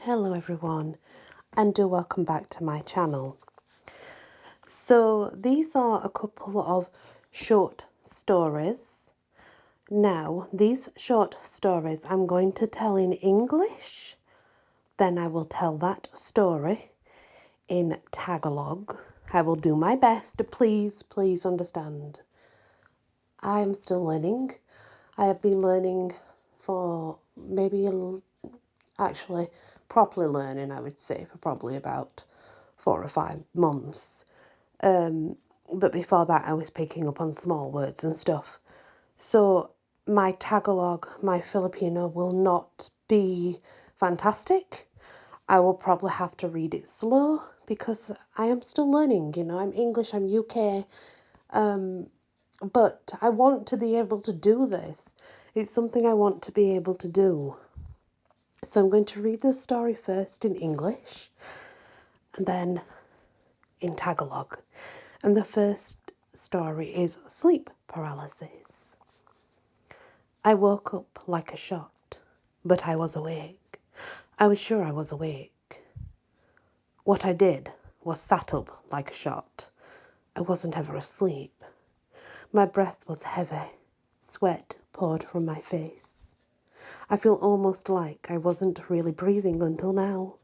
Hello everyone, and welcome back to my channel. So these are a couple of short stories. Now these short stories I'm going to tell in English, then I will tell that story in Tagalog. I will do my best, please understand. I am still learning. I have been learning for actually properly learning, I would say, for probably about 4 or 5 months. But before that, I was picking up on small words and stuff. So my Tagalog, my Filipino will not be fantastic. I will probably have to read it slow because I am still learning, I'm English, I'm UK, but I want to be able to do this. It's something I want to be able to do. So I'm going to read the story first in English and then in Tagalog. And the first story is sleep paralysis. I woke up like a shot, but I was awake. I was sure I was awake. What I did was sat up like a shot. I wasn't ever asleep. My breath was heavy. Sweat poured from my face. I feel almost like I wasn't really breathing until now.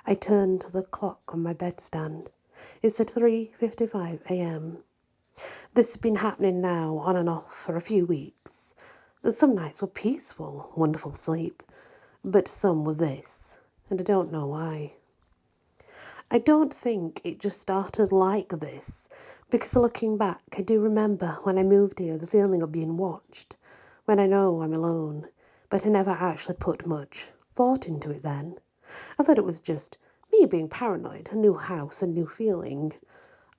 I turned to the clock on my bedstand. It's at 3:55 a.m. This has been happening now on and off for a few weeks. Some nights were peaceful, wonderful sleep, but some were this, and I don't know why. I don't think it just started like this, because looking back, I do remember when I moved here the feeling of being watched, when I know I'm alone, but I never actually put much thought into it then. I thought it was just me being paranoid, a new house, a new feeling.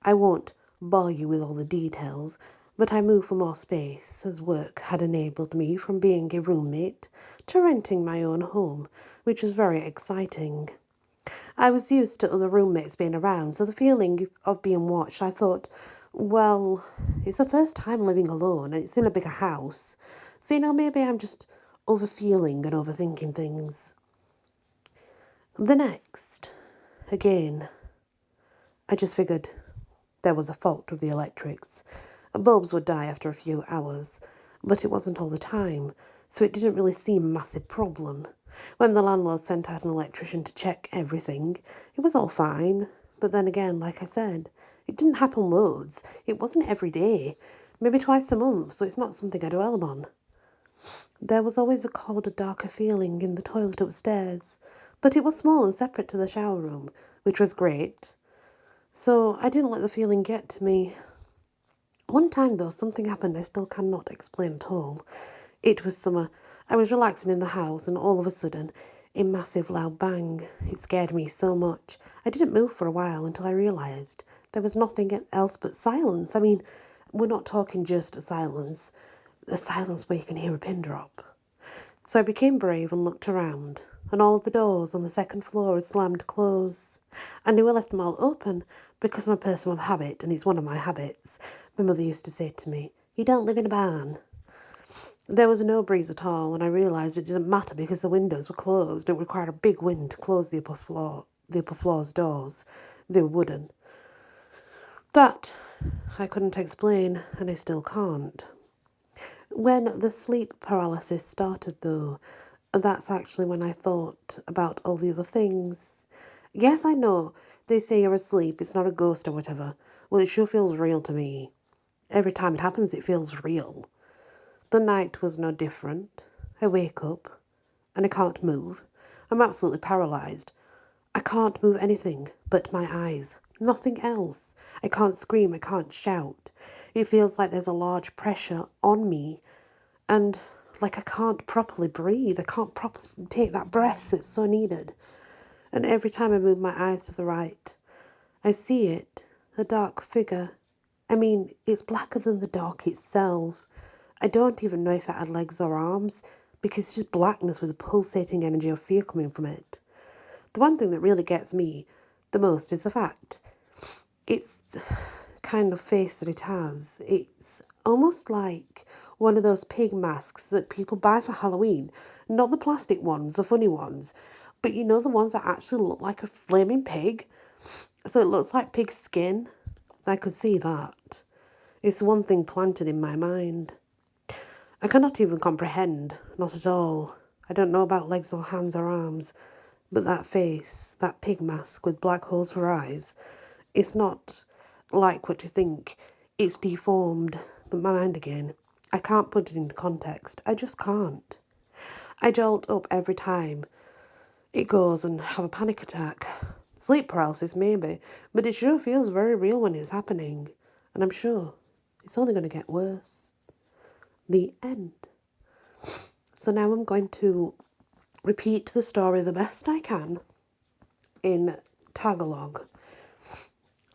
I won't bore you with all the details, but I moved for more space as work had enabled me from being a roommate to renting my own home, which was very exciting. I was used to other roommates being around, so the feeling of being watched, I thought, well, it's the first time living alone and it's in a bigger house, so maybe I'm just overfeeling and overthinking things. The next, again, I just figured there was a fault with the electrics. Bulbs would die after a few hours, but it wasn't all the time, so it didn't really seem a massive problem. When the landlord sent out an electrician to check everything, it was all fine. But then again, like I said, it didn't happen loads. It wasn't every day, maybe twice a month, so it's not something I dwelled on. There was always a colder, darker feeling in the toilet upstairs, but it was small and separate to the shower room, which was great. So I didn't let the feeling get to me. One time, though, something happened I still cannot explain at all. It was summer. I was relaxing in the house, and all of a sudden, a massive loud bang. It scared me so much. I didn't move for a while until I realised there was nothing else but silence. I mean, we're not talking just a silence where you can hear a pin drop. So I became brave and looked around, and all of the doors on the second floor were slammed closed. I knew I left them all open because I'm a person of habit, and it's one of my habits. My mother used to say to me, "You don't live in a barn." There was no breeze at all, and I realised it didn't matter because the windows were closed. It required a big wind to close the upper floor's doors. They were wooden. That I couldn't explain, and I still can't. When the sleep paralysis started, though, that's actually when I thought about all the other things. Yes, I know, they say you're asleep, it's not a ghost or whatever. Well, it sure feels real to me. Every time it happens, it feels real. The night was no different. I wake up, and I can't move. I'm absolutely paralysed. I can't move anything but my eyes. Nothing else. I can't scream, I can't shout. It feels like there's a large pressure on me, and like I can't properly breathe. I can't properly take that breath that's so needed. And every time I move my eyes to the right, I see it, a dark figure. I mean, it's blacker than the dark itself. I don't even know if it had legs or arms, because it's just blackness with a pulsating energy of fear coming from it. The one thing that really gets me the most is the fact it's kind of face that it has. It's almost like one of those pig masks that people buy for Halloween. Not the plastic ones, the funny ones, But you know the ones that actually look like a flaming pig? So it looks like pig skin. I could see that. It's one thing planted in my mind. I cannot even comprehend, not at all. I don't know about legs or hands or arms, but that face, that pig mask with black holes for eyes, it's not like what you think. It's deformed. But my mind again, I can't put it into context. I just can't. I jolt up every time it goes and have a panic attack. Sleep paralysis, maybe, but it sure feels very real when it's happening. And I'm sure it's only going to get worse. The end. So now I'm going to repeat the story the best I can in Tagalog.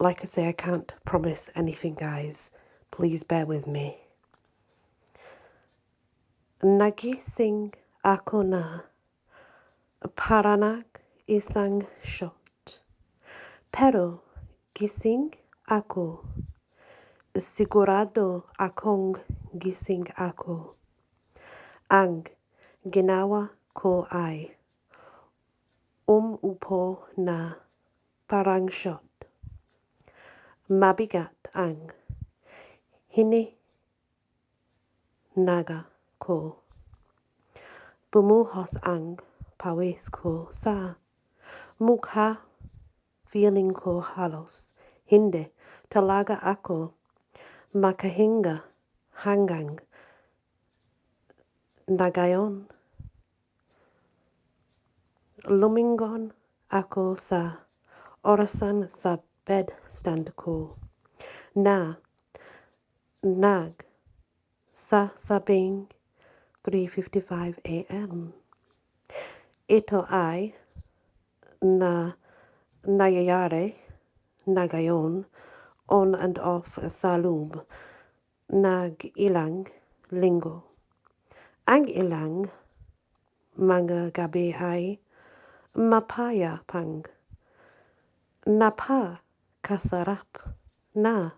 Like I say, I can't promise anything, guys. Please bear with me. Nagising ako na paranak isang shot. Pero gising ako. Sigurado akong gising ako. Ang ginawa ko ay umupo na parang shot. Mabigat ang hininaga ko. Bumuhos ang pawis ko sa mukha. Feeling ko halos hindi talaga ako makahinga hanggang ngayon. Lumingon ako sa orasan sa bedstand ko na nagsasabing 3:55 a.m. Ito ay nangyayari na ngayon on and off sa loob ilang linggo. Ang ilang mga gabi ay mapayapang napakasarap na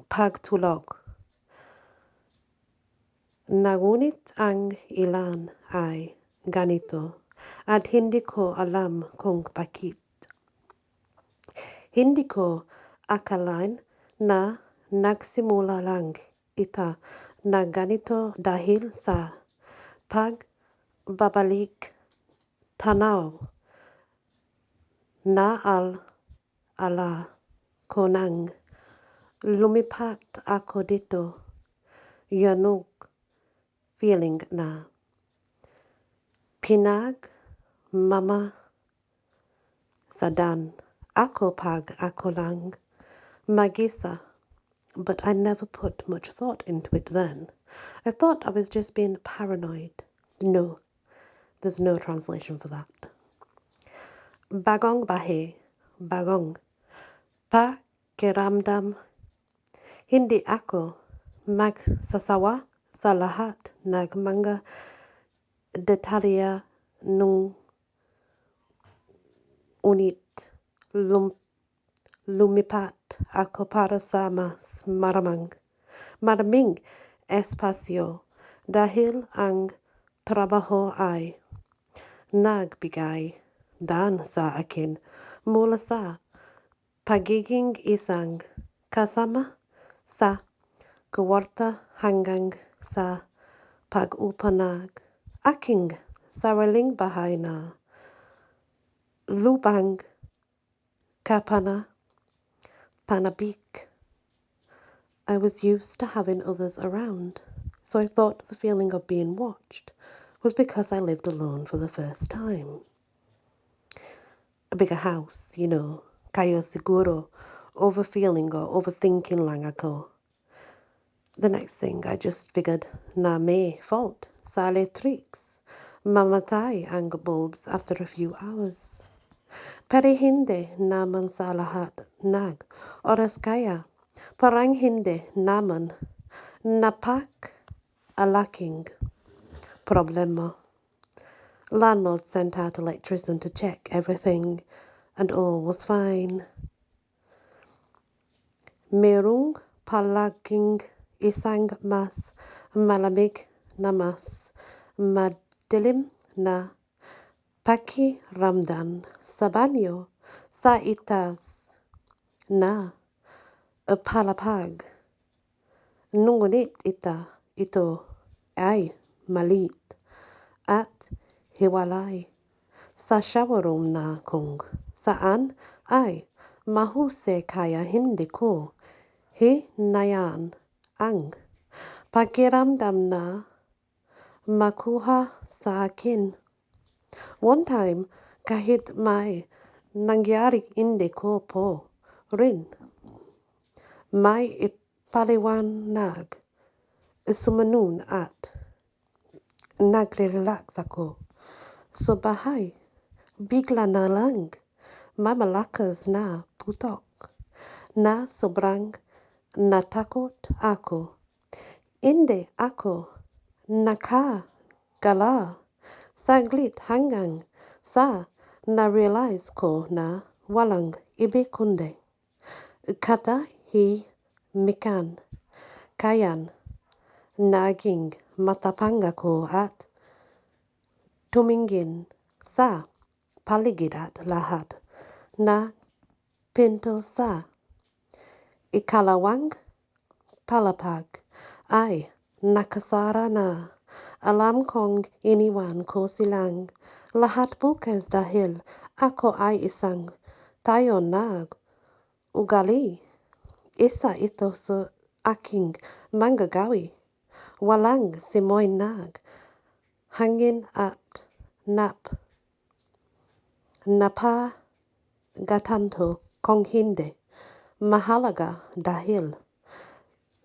pagtulog. Ngunit ang ilan ay ganito at hindi ko alam kung bakit. Hindi ko akalain na nagsimula lang ita na ganito dahil sa pagbabalik tanaw na ala ko nang lumipat ako dito. Yanong feeling na sadan ako pag ako lang mag-isa. But I never put much thought into it then. I thought I was just being paranoid. No, there's no translation for that. Bagong bahe, bagong pakiramdam. Hindi ako magsasawa sa lahat ng mga detalya nung unit lumipat ako para sa mas maraming espasyo dahil ang trabaho ay nagbigay dan sa akin mula sa pagiging isang kasama sa kwarta hanggang sa pag-upanag aking sariling bahay na lubang panabik. I was used to having others around, so I thought the feeling of being watched was because I lived alone for the first time. A bigger house, you know, kayo siguro, overfeeling or overthinking lang ako. The next thing I just figured na may fault sa electrics. Mamatay ang bulbs after a few hours. Pero hindi naman sa lahat oras kaya. Parang hindi naman alaking problema. Landlord sent out electrician to check everything and all was fine. Merong palaging isang mas malamig na mas madilim na pakiramdam sa banyo sa itas na palapag. Ngunit ito ay malit at hiwalay sa shower room na kung saan ay mahusay kaya hindi ko hinayaan ang pakiramdam na makuha sa akin. One time, kahit may nangyari hindi ko po rin may ipaliwanag, sumunod at nagre-relax ako. So bahay, bigla na lang mamalakas na putok na sobrang natakot ako. Hindi ako nakagala saglit hanggang sa na-realize ko na walang ibig kundi katahimikan. Kayan naging matapang ako at tumingin sa paligid at lahat na pinto sa ikalawang palapag ay nakasara na. Alam kong iniwan ko silang lahat bukas dahil ako ay isang tayo ugali. Isa ito sa aking manggagawi. Walang simoy hangin at napagatanto kung hindi mahalaga dahil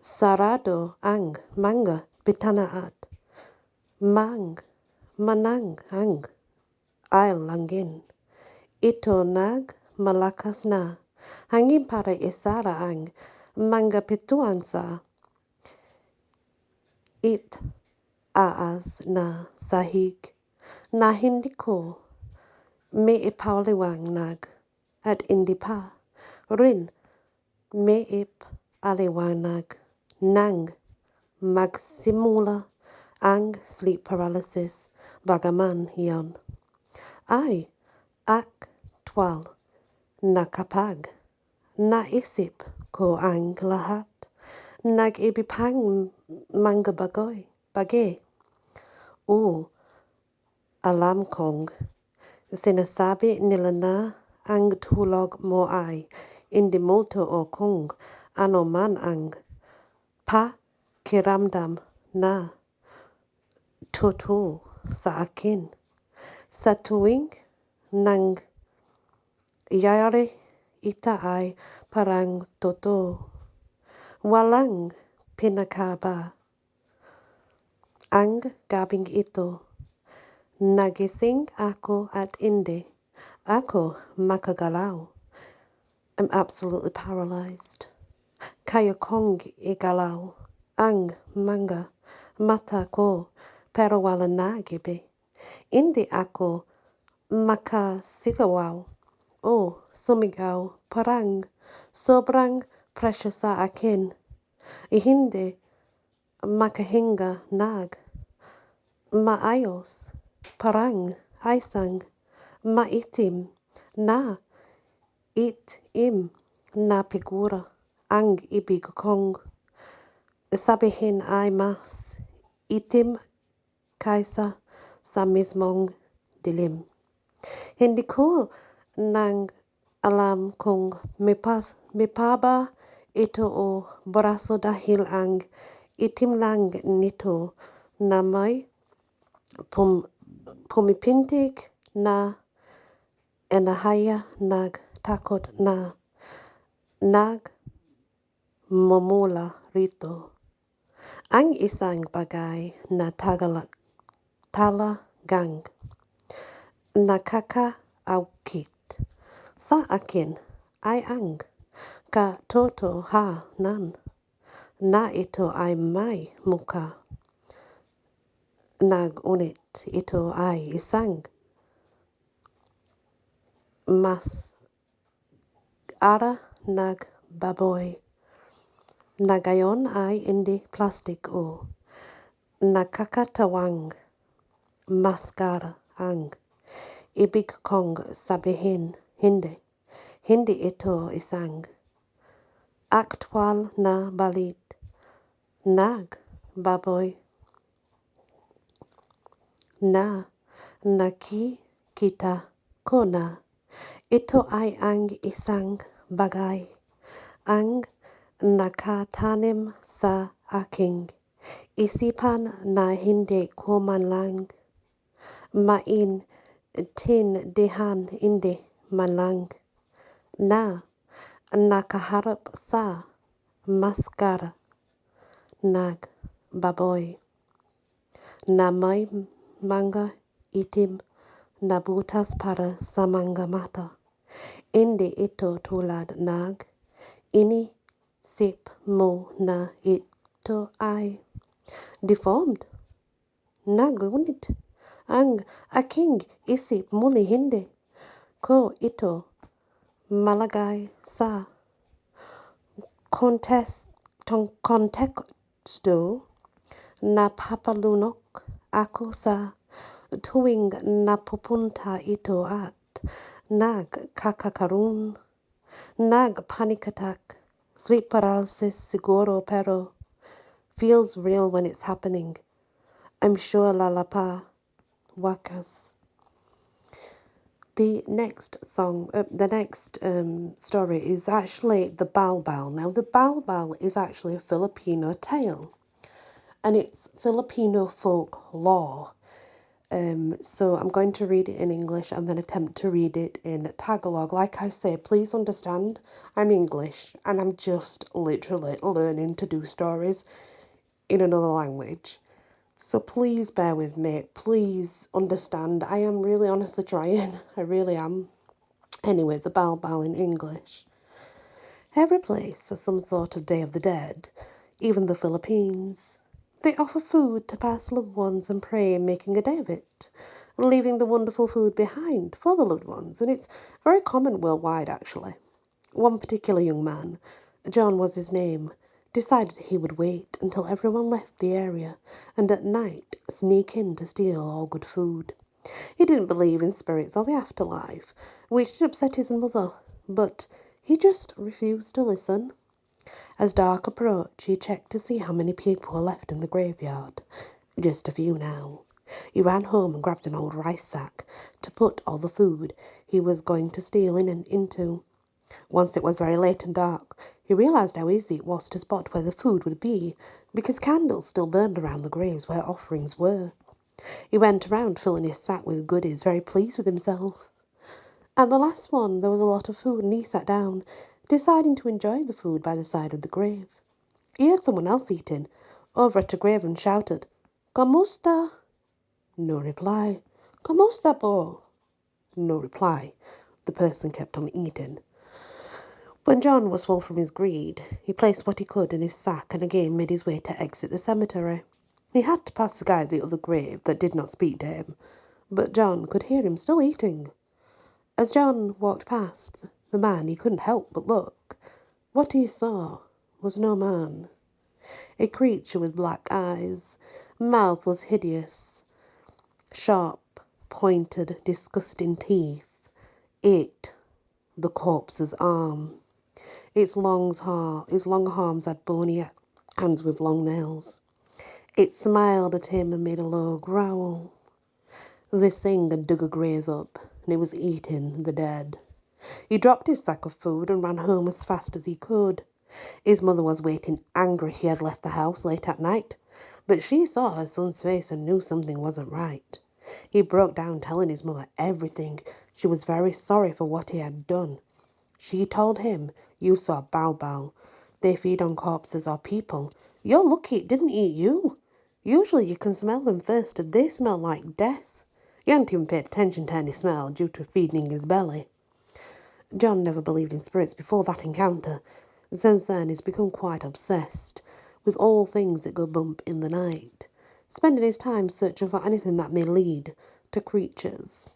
sarado ang mga bitana at manang ang langin. Ito malakas na hangin para isara ang mga pituan sa itaas na sahig na hindi ko may ipaliwanag at hindi pa rin may ipaliwanag nang magsimula ang sleep paralysis. Bagaman yan ay aktwal na kapag naisip ko ang lahat nag-ibang mga bagay. Alam kong sinasabi nila na ang tulog mo ay hindi multo o kung ano man ang pakiramdam na totoo sa akin. Sa tuwing nangyayari ito ay parang totoo. Walang pinakaba. Ang gabing ito, nagising ako at hindi ako makagalaw. I'm absolutely paralyzed. Kaya kong igalaw ang mga mata ko pero wala nagibi. Hindi ako makasigaw o sumigaw, parang sobrang presyo sa akin. Hindi makahinga maayos, parang isang maitim na figura ang ibig kong sabihin ay mas itim kaysa sa mismong dilim. Hindi ko nang alam kung may pa ba ito o braso dahil ang itim lang nito na may pumipintig na enahaya nagtakot na nagmumula rito. Ang isang bagay na talagang nakakaawkit sa akin ay ang katotohanan na ito ay may muka. Ngunit ito ay isang mas baboy na gayon ay hindi plastic o nakakatawang maskara. ang. Ibig kong sabihin, hindi. Hindi ito isang aktwal na balit. Baboy na nakikita ko na ito ay ang isang bagay ang nakatanim sa aking isipan na hindi ko man lang maintindihan, hindi man lang na nakaharap sa maskara baboy na may mga itim na butas para sa mga mata. Hindi ito tulad inisip mo na ito ay deformed. Ngunit ang aking isip muli hindi ko ito malagay sa konteksto napapalunok ako sa tuwing napupunta ito at nagkakaroon panic attack, sleep paralysis siguro pero feels real when it's happening. I'm sure lalapa wakas. The next story is actually the Balbal. Now, the Balbal is actually a Filipino tale, and it's Filipino folklore. So I'm going to read it in English and then attempt to read it in Tagalog. Like I say, please understand, I'm English, and I'm just literally learning to do stories in another language. So please bear with me. Please understand. I am really honestly trying. I really am. Anyway, the Balbal in English. Every place has some sort of Day of the Dead, even the Philippines. They offer food to past loved ones and pray making a day of it, leaving the wonderful food behind for the loved ones. And it's very common worldwide, actually. One particular young man, John was his name, decided he would wait until everyone left the area and at night sneak in to steal all good food. He didn't believe in spirits or the afterlife, which did upset his mother, but he just refused to listen. As dark approached, he checked to see how many people were left in the graveyard. Just a few now. He ran home and grabbed an old rice sack to put all the food he was going to steal into. Once it was very late and dark, he realized how easy it was to spot where the food would be, because candles still burned around the graves where offerings were. He went around filling his sack with goodies, very pleased with himself. At the last one, there was a lot of food, and he sat down, deciding to enjoy the food by the side of the grave. He heard someone else eating, over at a grave, and shouted, "Kamusta?" No reply. "Kamusta po?" No reply. The person kept on eating. When John was full from his greed, he placed what he could in his sack and again made his way to exit the cemetery. He had to pass the guy at the other grave that did not speak to him, but John could hear him still eating. As John walked past the man, he couldn't help but look. What he saw was no man. A creature with black eyes, mouth was hideous, sharp, pointed, disgusting teeth. It, the corpse's arm. Its long arms had bony hands with long nails. It smiled at him and made a low growl. This thing had dug a grave up, and it was eating the dead. He dropped his sack of food and ran home as fast as he could. His mother was waiting, angry he had left the house late at night, but she saw her son's face and knew something wasn't right. He broke down telling his mother everything. She was very sorry for what he had done. She told him, "You saw Balbal. They feed on corpses or people. You're lucky it didn't eat you. Usually you can smell them first, and they smell like death." He hadn't even paid attention to any smell due to feeding his belly. John never believed in spirits before that encounter, and since then he's become quite obsessed with all things that go bump in the night, spending his time searching for anything that may lead to creatures.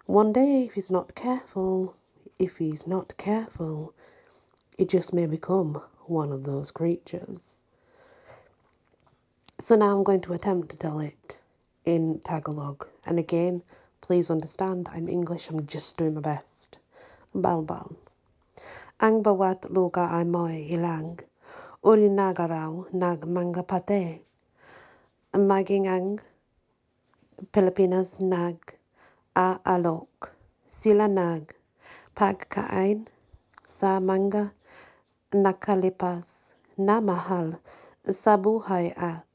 One day, if he's not careful, it just may become one of those creatures. So now I'm going to attempt to tell it in Tagalog. And again, Please understand, I'm English, I'm just doing my best. Balbal. Ang bawat lugar ay may ilang uri nagaraw nag mga pate. Maging ang Pilipinas nag-aalok. Sila pagkain sa mga nakalipas na mahal sa buhay at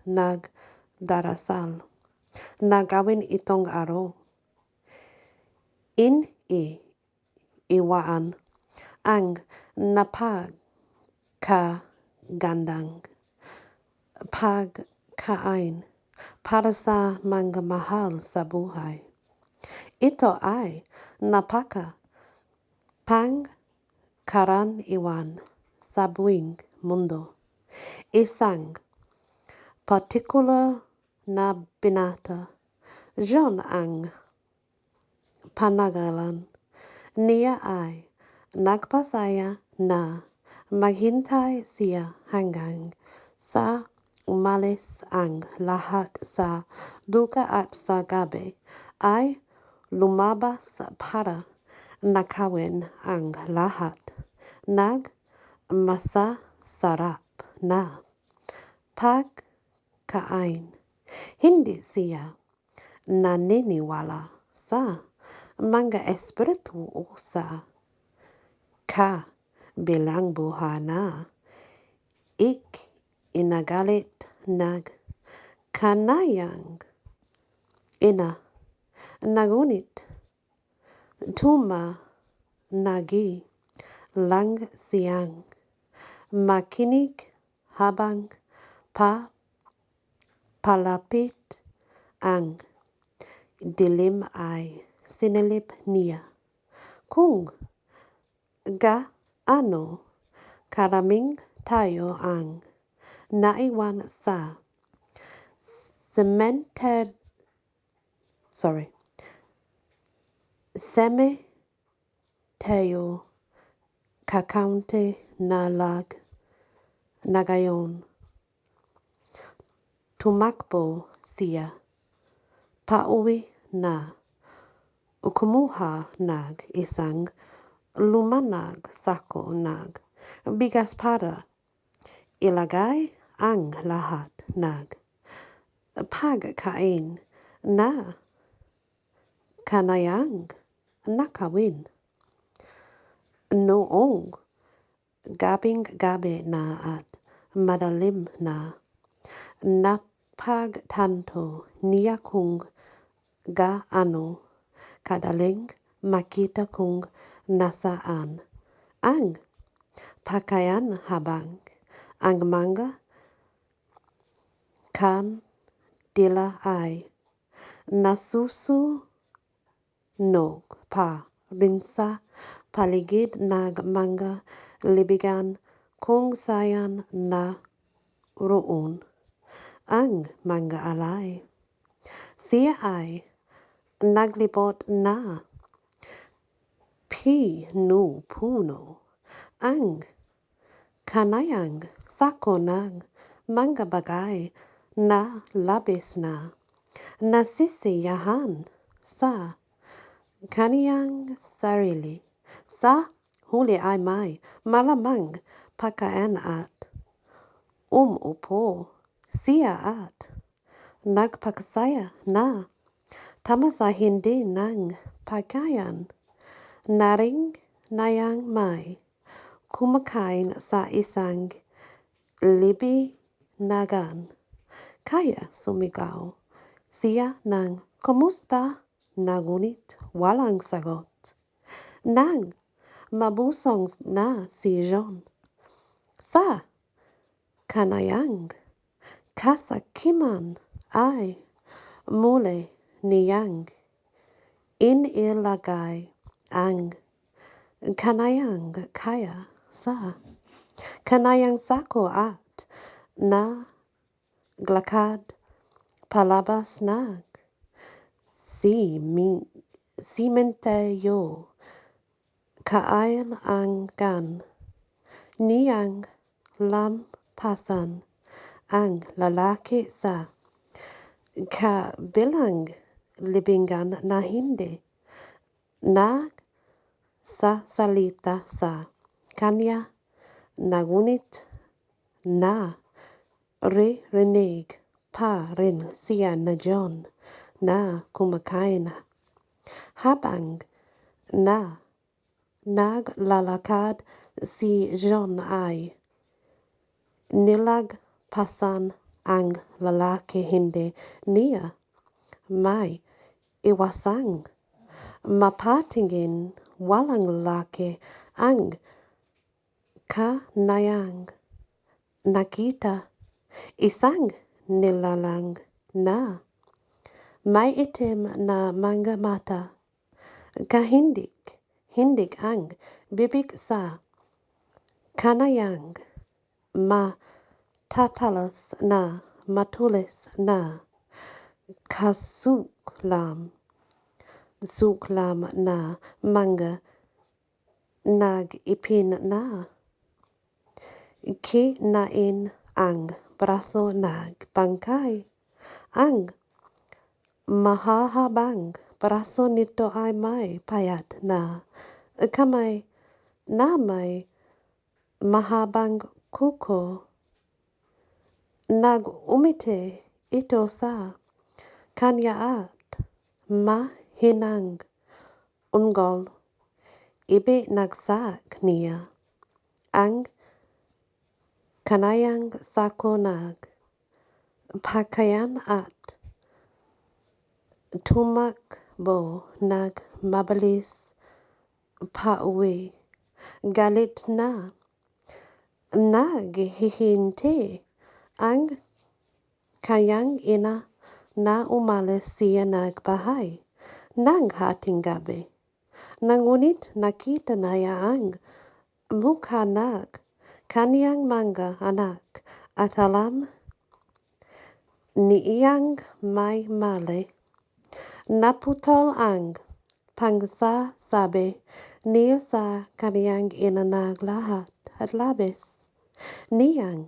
nagdarasal na gawin itong araw. Iwaan ang napagkagandang pagkain para sa mga mahal sa buhay. Ito ay pangkaraniwan sa buong mundo. Isang partikular na binata, John ang panagalan niya ay nagpasaya na maghintay siya hanggang sa umalis ang lahat sa duka at sa gabi ay lumabas para nakawin ang lahat ng masasarap na pagkain. Hindi siya naniniwala sa mga espiritu o sa kabilang buhay na inagalit ng kanayang ina. Ngunit tumanagi lang siyang makinig habang palapit ang dilim ay sinilip niya. Kung gaano karaming tayo ang naiwan sa cemetery kakaunti na ngayon. Tumakbo siya pauwi na kumuha ng isang lumanag sako ng bigas para ilagay ang lahat ng pagkain na kanayang nakawin. Noong gabing-gabi na at madalim na, napagtanto niya kung gaano kadaling makita kung nasaan ang pakaian habang ang mga kandila ay nasusunog pa rin sa paligid ng mga libigan kung saan naroon ang mga alay. Siya ay naglibot na pinupuno ang kanayang sako ng mga bagay na labis na nasisiyahan sa kaniyang sarili. Sa huli ay may malamang pagkain at umupo siya at nagpakasaya na tama sa hindi ng pagkain. Naring nayang may kumakain sa isang libinagan. Kaya sumigaw siya ng kumusta, ngunit walang sagot. Nang mabusong na si John sa kanayang kasakiman ay muli niyang inilagay ang kanayang kaya sa kanayang sako at naglakad palabas ng simenteryo. Kailangan niyang lampasan ang lalaki sa kabilang libingan na hindi na sa salita sa kanya na ngunit na ririnig pa rin siya na John na kumakain habang na naglalakad si John ay nilagpasan ang lalaki hindi niya may iwasang mapatingin walang lalaki ang kanayang nakita isang nilalang na may itim na mga mata kahindig ang bibig sa kanayang matatalas na matulis na suklam na mga nag-ipin na kinain ang braso nagbangkay. Ang mahahabang braso nito ay may payat na kamay na may mahabang kuko. Nag-umiti ito sa kanya at mahinang unggol. Ibinagsak niya ang kanayang sako pakaian at tumakbo mabilis pauwi. Galit na naghihinti ang kanyang ina na umalis siya nagbahay ng hating gabi. Ngunit nakita niya ang mukha ng kanyang mga anak at alam niyang may mali. Naputol ang pagsasabi niya sa kanyang ina na lahat at labis niyang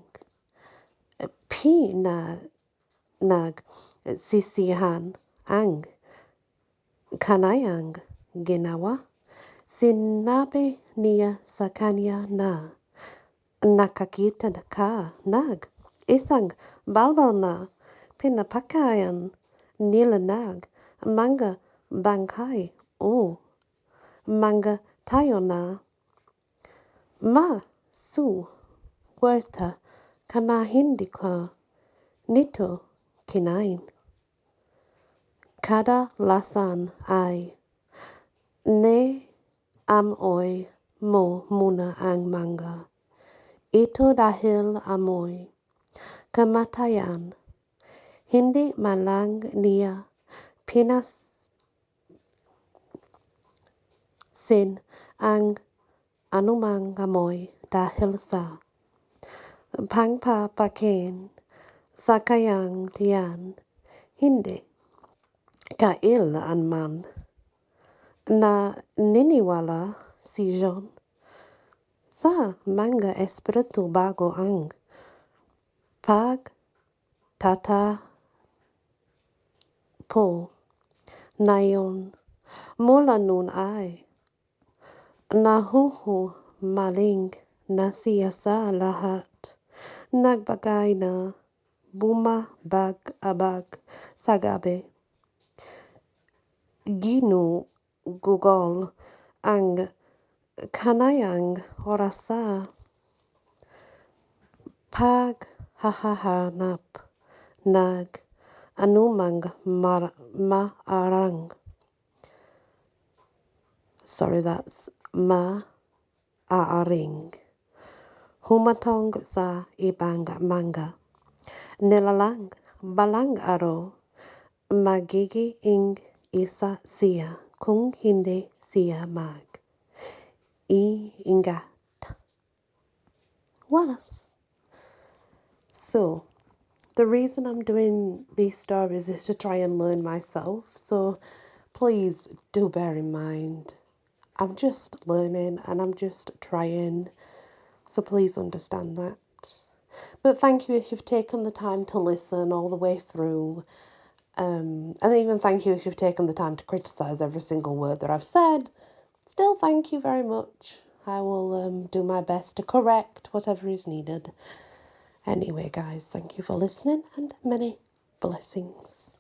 pinagsisihan ang kanayang ginawa. Sinabi niya sa kanya na nakakita ka isang balbal na pinapakain nila mga bangkay o mga tayo na masuwerta ka na hindi ka nito kinain. Kadalasan ay amoy mo muna ang mga ito dahil amoy kamatayan. Hindi man lang niya pinasin ang anumang amoy dahil sa pangpapakin sa kanyang tiyan. Hindi kailanman na niniwala si John sa mga espiritu bago ang pagtatapo na yun. Mula noon ay nahuhumaling na siya sa lahat. Nagbagay na bumabag-abag sa gabi. Ginugugol ang kanayang oras sa paghahanap ng anumang maaaring humatong sa ibang mga nilalang balang araw. Magiging isa siya kung hindi siya mag-iingat. Wallace. So, the reason I'm doing these stories is to try and learn myself. So, please do bear in mind, I'm just learning and I'm just trying. So, please understand that. But thank you if you've taken the time to listen all the way through. And even thank you if you've taken the time to criticise every single word that I've said. Still, thank you very much. I will do my best to correct whatever is needed. Anyway, guys, thank you for listening and many blessings.